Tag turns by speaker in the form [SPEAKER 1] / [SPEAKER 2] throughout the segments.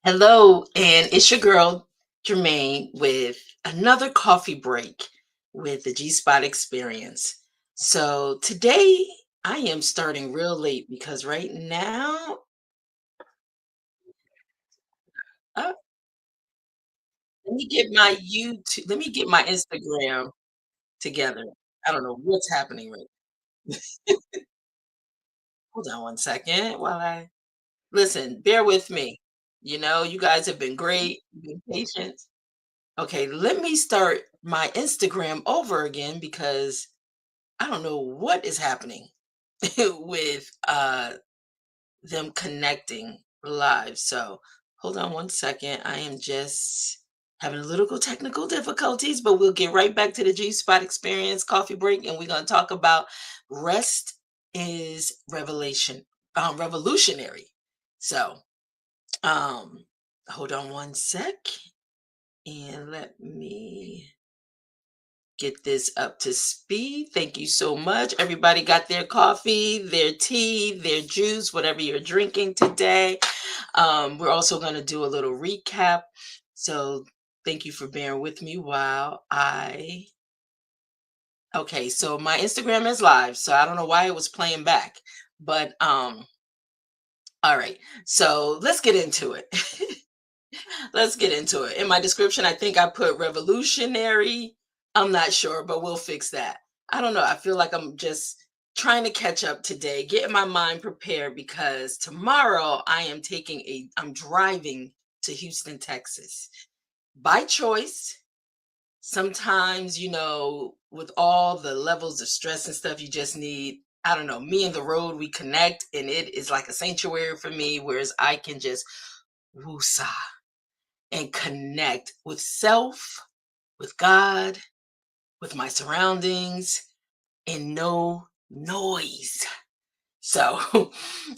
[SPEAKER 1] Hello, and it's your girl, Germaine, with another coffee break with the G Spot Experience. So today I am starting real late because right now, uh, let me get my Instagram together. I don't know what's happening right now. Hold on one second while I listen, bear with me. You guys have been great, you've been patient. Okay, let me start my Instagram over again because I don't know what is happening with them connecting live. So hold on one second. I am just having a little technical difficulties, but we'll get right back to the G Spot Experience coffee break, and we're going to talk about rest is revolutionary. So um, hold on one sec, and let me get this up to speed. Thank you so much. Everybody got their coffee, their tea, their juice, whatever you're drinking today. We're also going to do a little recap. So thank you for bearing with me while I. Okay, so my Instagram is live, so I don't know why it was playing back, but all right. So let's get into it. Let's get into it. In my description, I think I put revolutionary. I'm not sure, but we'll fix that. I don't know. I feel like I'm just trying to catch up today, getting my mind prepared because tomorrow I'm driving to Houston, Texas by choice. Sometimes, with all the levels of stress and stuff, you just need, I don't know, me and the road, we connect and it is like a sanctuary for me, whereas I can just woosah and connect with self, with God, with my surroundings, and no noise. So, all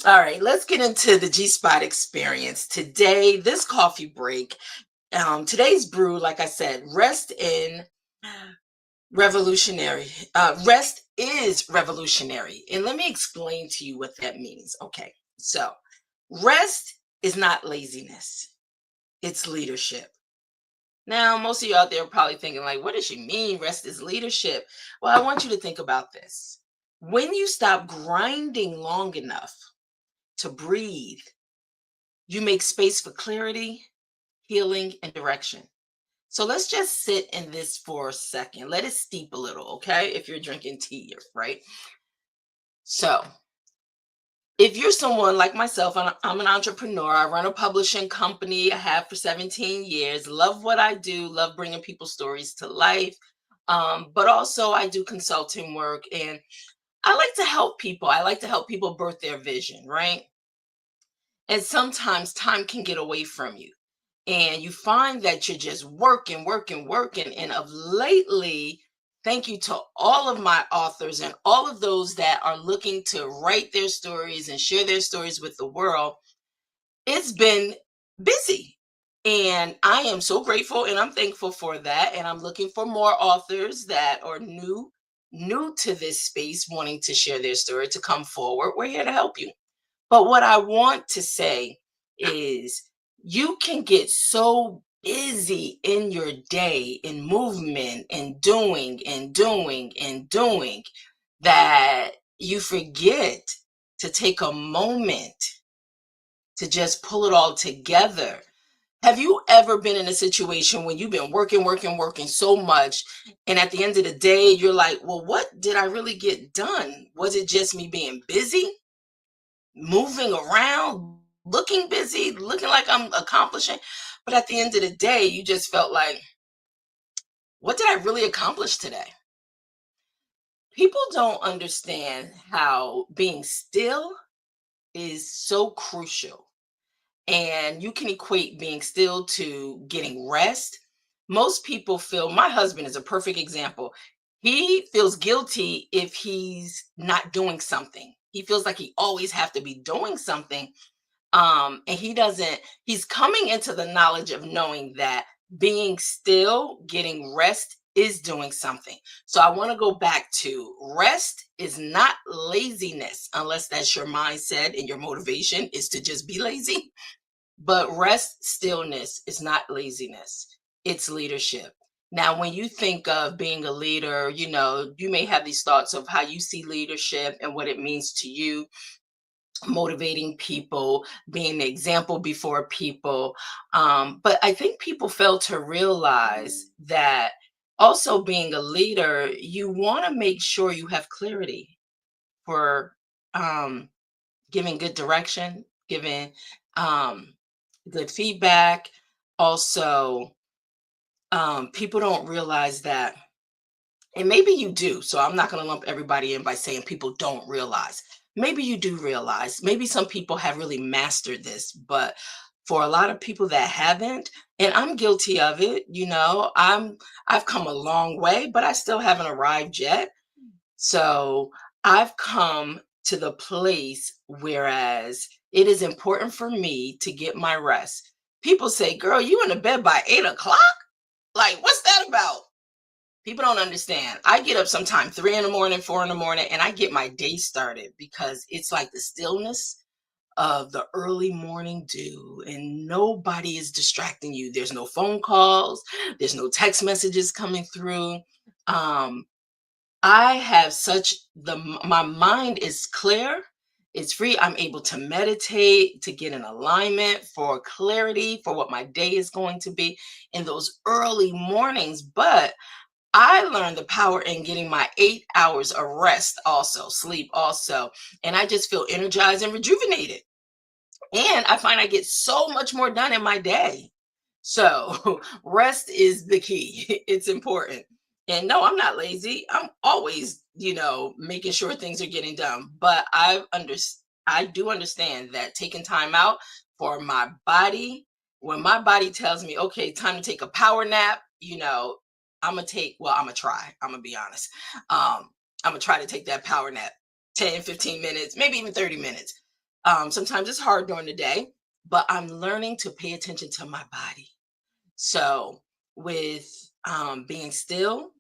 [SPEAKER 1] right, let's get into the G Spot Experience. Today, this coffee break, today's brew, like I said, revolutionary. Rest is revolutionary. And let me explain to you what that means. Okay, so rest is not laziness, it's leadership. Now, most of you out there are probably thinking, like, what does she mean? Rest is leadership. Well, I want you to think about this. When you stop grinding long enough to breathe, you make space for clarity, healing, and direction. So let's just sit in this for a second. Let it steep a little, okay? If you're drinking tea, right? So, if you're someone like myself, I'm an entrepreneur. I run a publishing company. I have for 17 years. Love what I do. Love bringing people's stories to life. But also, I do consulting work, and I like to help people. I like to help people birth their vision, right? And sometimes time can get away from you, and you find that you're just working, working, working. And of lately, thank you to all of my authors and all of those that are looking to write their stories and share their stories with the world. It's been busy. And I am so grateful and I'm thankful for that. And I'm looking for more authors that are new to this space wanting to share their story to come forward. We're here to help you. But what I want to say is you can get so busy in your day in movement and doing that you forget to take a moment to just pull it all together. Have you ever been in a situation when you've been working, working, working so much, and at the end of the day, you're like, well, what did I really get done? Was it just me being busy? Moving around, looking busy, looking like I'm accomplishing. But at the end of the day, you just felt like, what did I really accomplish today? People don't understand how being still is so crucial. And you can equate being still to getting rest. Most people feel, my husband is a perfect example. He feels guilty if he's not doing something. He feels like he always have to be doing something, and he's coming into the knowledge of knowing that being still, getting rest is doing something. So I want to go back to rest is not laziness, unless that's your mindset and your motivation is to just be lazy. But rest, stillness is not laziness, it's leadership. Now, when you think of being a leader, you may have these thoughts of how you see leadership and what it means to you, motivating people, being the example before people. But I think people fail to realize that also being a leader, you want to make sure you have clarity for um, giving good direction, giving um, good feedback. Also, people don't realize that, and maybe you do. So I'm not going to lump everybody in by saying people don't realize. Maybe you do realize. Maybe some people have really mastered this, but for a lot of people that haven't, and I'm guilty of it, I've come a long way, but I still haven't arrived yet. So I've come to the place whereas it is important for me to get my rest. People say, girl, you in the bed by 8 o'clock? Like, what's that about? People don't understand. I get up sometime 3 in the morning, 4 in the morning, and I get my day started because it's like the stillness of the early morning dew, and nobody is distracting you. There's no phone calls, there's no text messages coming through. Um, I have such my mind is clear, it's free. I'm able to meditate, to get in alignment for clarity for what my day is going to be in those early mornings. But I learned the power in getting my 8 hours of rest, also sleep, also. And I just feel energized and rejuvenated. And I find I get so much more done in my day. So rest is the key. It's important. And no, I'm not lazy. I'm always, making sure things are getting done. But I do understand that taking time out for my body, when my body tells me, okay, time to take a power nap, I'm gonna try. I'm gonna be honest. I'm gonna try to take that power nap 10, 15 minutes, maybe even 30 minutes. Sometimes it's hard during the day, but I'm learning to pay attention to my body. So, with being still,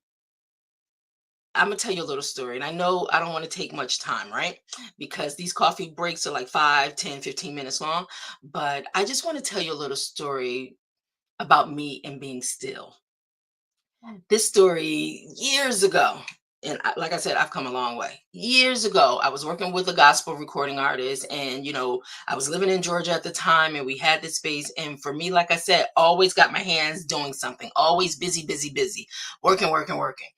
[SPEAKER 1] I'm gonna tell you a little story. And I know I don't want to take much time, right? Because these coffee breaks are like 5, 10, 15 minutes long. But I just want to tell you a little story about me and being still. This story years ago, and like I said, I've come a long way. Years ago, I was working with a gospel recording artist, and I was living in Georgia at the time, and we had this space. And for me, like I said, always got my hands doing something, always busy, busy, busy, working, working, working.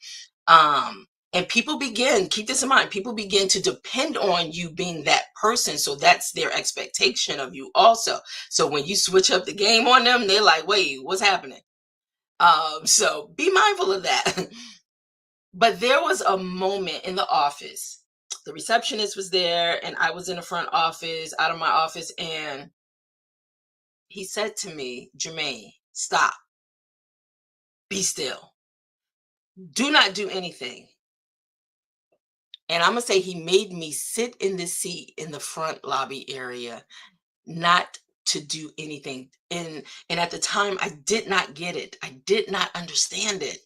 [SPEAKER 1] And people begin, keep this in mind, people begin to depend on you being that person. So that's their expectation of you also. So when you switch up the game on them, they're like, wait, what's happening? So be mindful of that. But there was a moment in the office. The receptionist was there, and I was in the front office, out of my office, and he said to me, Germaine, stop, be still, do not do anything. And I'm gonna say he made me sit in the seat in the front lobby area, not to do anything. And at the time I did not get it. I did not understand it.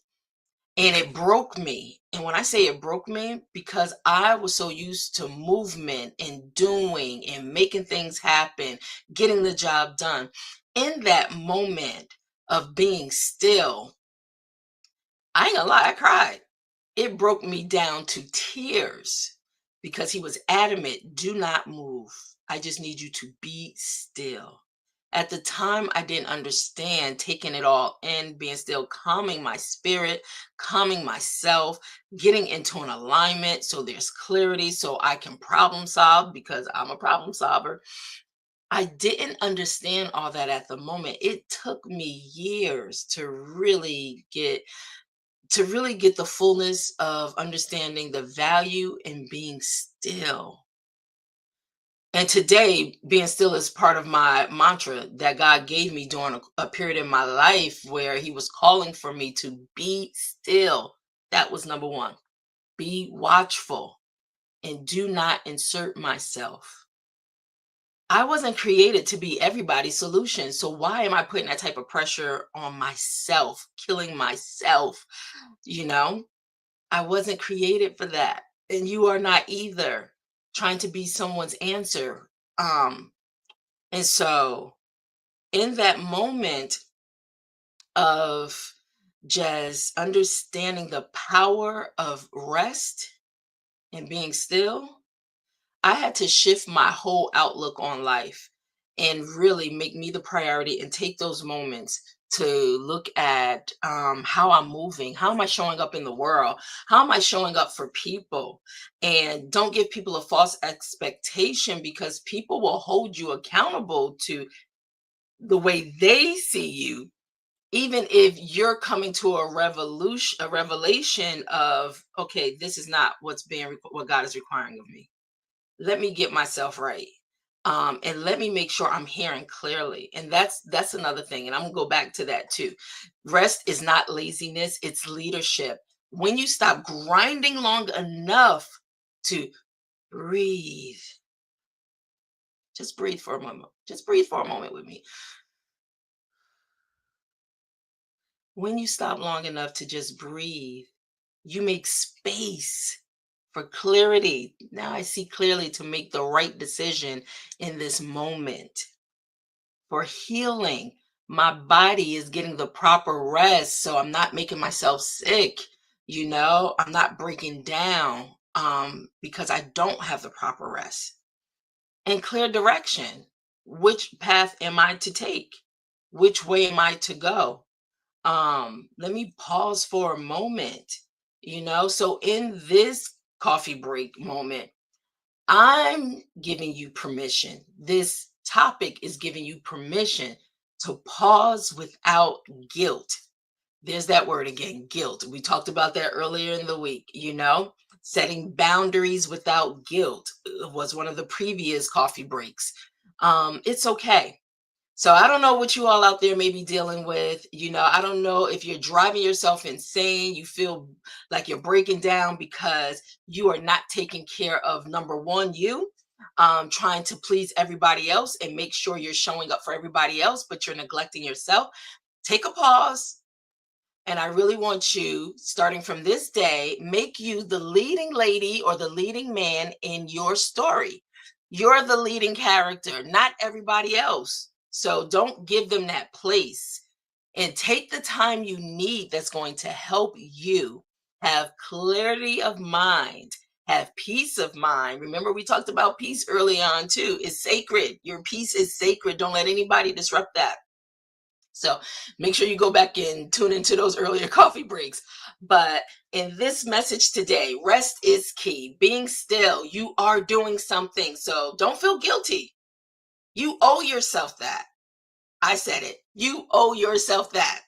[SPEAKER 1] And it broke me. And when I say it broke me, because I was so used to movement and doing and making things happen, getting the job done. In that moment of being still, I ain't gonna lie, I cried. It broke me down to tears because he was adamant, do not move. I just need you to be still. At the time, I didn't understand taking it all in, being still, calming my spirit, calming myself, getting into an alignment so there's clarity so I can problem solve because I'm a problem solver. I didn't understand all that at the moment. It took me years to really get the fullness of understanding the value in being still. And today, being still is part of my mantra that God gave me during a period in my life where He was calling for me to be still. That was number one. Be watchful and do not insert myself. I wasn't created to be everybody's solution. So why am I putting that type of pressure on myself, killing myself? You know? I wasn't created for that. And you are not either, trying to be someone's answer. And so In that moment of just understanding the power of rest and being still, I had to shift my whole outlook on life and really make me the priority and take those moments to look at how I'm moving, how am I showing up in the world, how am I showing up for people, and don't give people a false expectation because people will hold you accountable to the way they see you, even if you're coming to a revelation of, okay, this is not what God is requiring of me. Let me get myself right. And let me make sure I'm hearing clearly. And that's another thing. And I'm gonna go back to that too. Rest is not laziness, it's leadership. When you stop grinding long enough to breathe, just breathe for a moment. Just breathe for a moment with me. When you stop long enough to just breathe, you make space for clarity. Now I see clearly to make the right decision in this moment. For healing, my body is getting the proper rest, so I'm not making myself sick. I'm not breaking down because I don't have the proper rest. And clear direction. Which path am I to take? Which way am I to go? Let me pause for a moment. So in this coffee break moment, I'm giving you permission. This topic is giving you permission to pause without guilt. There's that word again, guilt. We talked about that earlier in the week. Setting boundaries without guilt was one of the previous coffee breaks. It's okay. So I don't know what you all out there may be dealing with. I don't know if you're driving yourself insane. You feel like you're breaking down because you are not taking care of number one, you trying to please everybody else and make sure you're showing up for everybody else, but you're neglecting yourself. Take a pause. And I really want you, starting from this day, make you the leading lady or the leading man in your story. You're the leading character, not everybody else. So don't give them that place and take the time you need that's going to help you have clarity of mind, have peace of mind. Remember, we talked about peace early on too. It's sacred. Your peace is sacred. Don't let anybody disrupt that. So make sure you go back and tune into those earlier coffee breaks. But in this message today, rest is key. Being still, you are doing something. So don't feel guilty. You owe yourself that. I said it. You owe yourself that.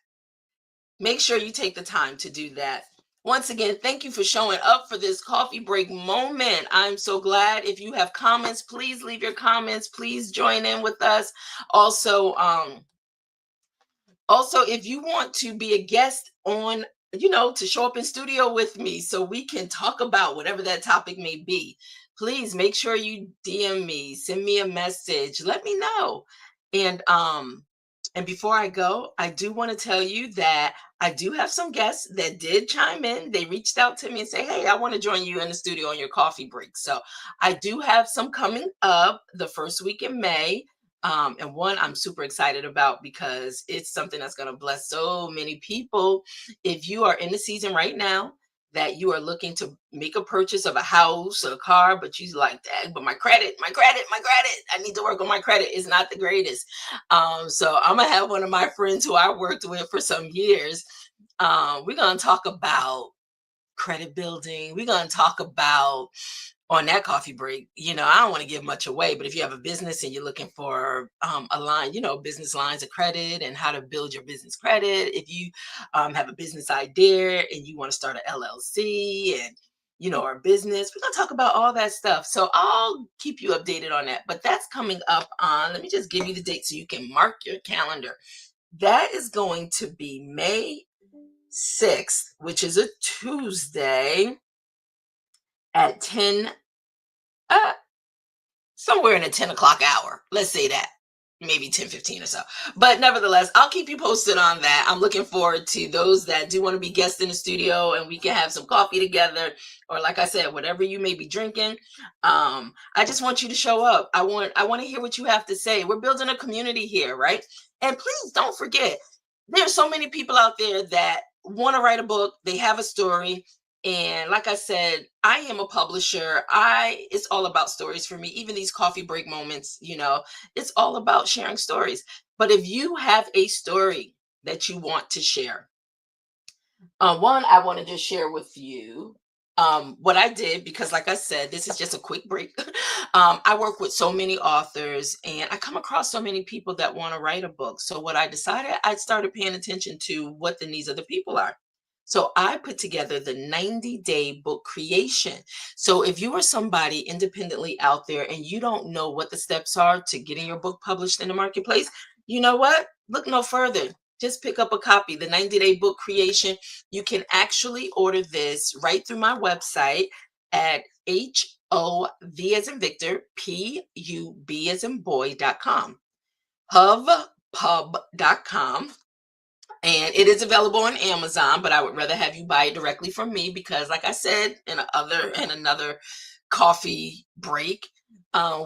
[SPEAKER 1] Make sure you take the time to do that. Once again, thank you for showing up for this coffee break moment. I'm so glad. If you have comments, please leave your comments. Please join in with us. Also, if you want to be a guest on, to show up in studio with me so we can talk about whatever that topic may be, please make sure you DM me, send me a message, let me know. And before I go, I do want to tell you that I do have some guests that did chime in. They reached out to me and say, "Hey, I want to join you in the studio on your coffee break." So I do have some coming up the first week in May. And one I'm super excited about because it's something that's going to bless so many people. If you are in the season right now that you are looking to make a purchase of a house or a car, but you like that, but my credit, I need to work on my credit is not the greatest. So I'm gonna have one of my friends who I worked with for some years. We're gonna talk about credit building. We're gonna talk about on that coffee break, I don't want to give much away, but if you have a business and you're looking for a line, business lines of credit and how to build your business credit, if you have a business idea and you want to start an LLC and our business, we're going to talk about all that stuff. So I'll keep you updated on that. But that's coming up on, let me just give you the date so you can mark your calendar. That is going to be May 6th, which is a Tuesday at 10 somewhere in the 10 o'clock hour. Let's say that. maybe 10, 15 or so. But nevertheless, I'll keep you posted on that. I'm looking forward to those that do want to be guests in the studio and we can have some coffee together. Or like I said, whatever you may be drinking. I just want you to show up. I want to hear what you have to say. We're building a community here, right? And please don't forget, there's so many people out there that want to write a book, they have a story. And like I said, I am a publisher. It's all about stories for me. Even these coffee break moments, it's all about sharing stories. But if you have a story that you want to share, one, I want to just share with you what I did because, like I said, this is just a quick break. I work with so many authors and I come across so many people that want to write a book. So, what I decided, I started paying attention to what the needs of the people are. So, I put together the 90-day book creation. So, if you are somebody independently out there and you don't know what the steps are to getting your book published in the marketplace, you know what? Look no further. Just pick up a copy, the 90-day book creation. You can actually order this right through my website at HOV as in Victor, PUB as in boy.com, hubpub.com. And it is available on Amazon, but I would rather have you buy it directly from me because, like I said, in another coffee break,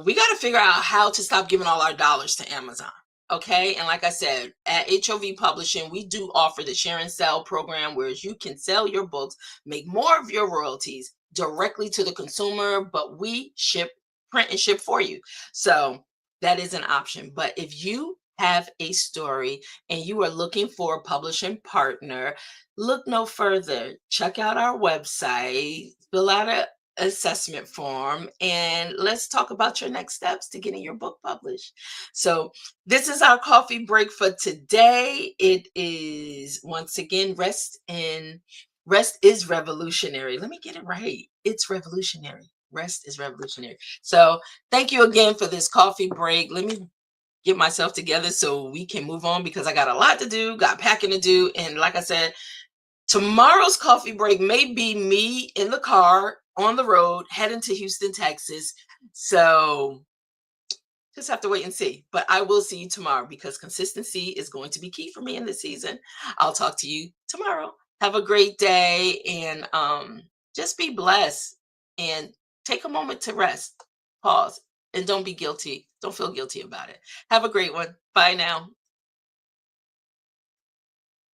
[SPEAKER 1] we got to figure out how to stop giving all our dollars to Amazon. Okay, and like I said, at HOV Publishing, we do offer the share and sell program, where you can sell your books, make more of your royalties directly to the consumer, but we ship, print, and ship for you. So that is an option. But if you have a story and you are looking for a publishing partner, look no further. Check out our website, fill out a assessment form, and let's talk about your next steps to getting your book published. So, this is our coffee break for today. It is once again rest is revolutionary. Let me get it right. It's revolutionary. Rest is revolutionary. So, thank you again for this coffee break. Let me get myself together so we can move on because I got a lot to do, got packing to do. And like I said, tomorrow's coffee break may be me in the car on the road heading to Houston, Texas. So just have to wait and see. But I will see you tomorrow because consistency is going to be key for me in this season. I'll talk to you tomorrow. Have a great day and just be blessed and take a moment to rest, pause, and don't be guilty. Don't feel guilty about it. Have a great one. Bye now.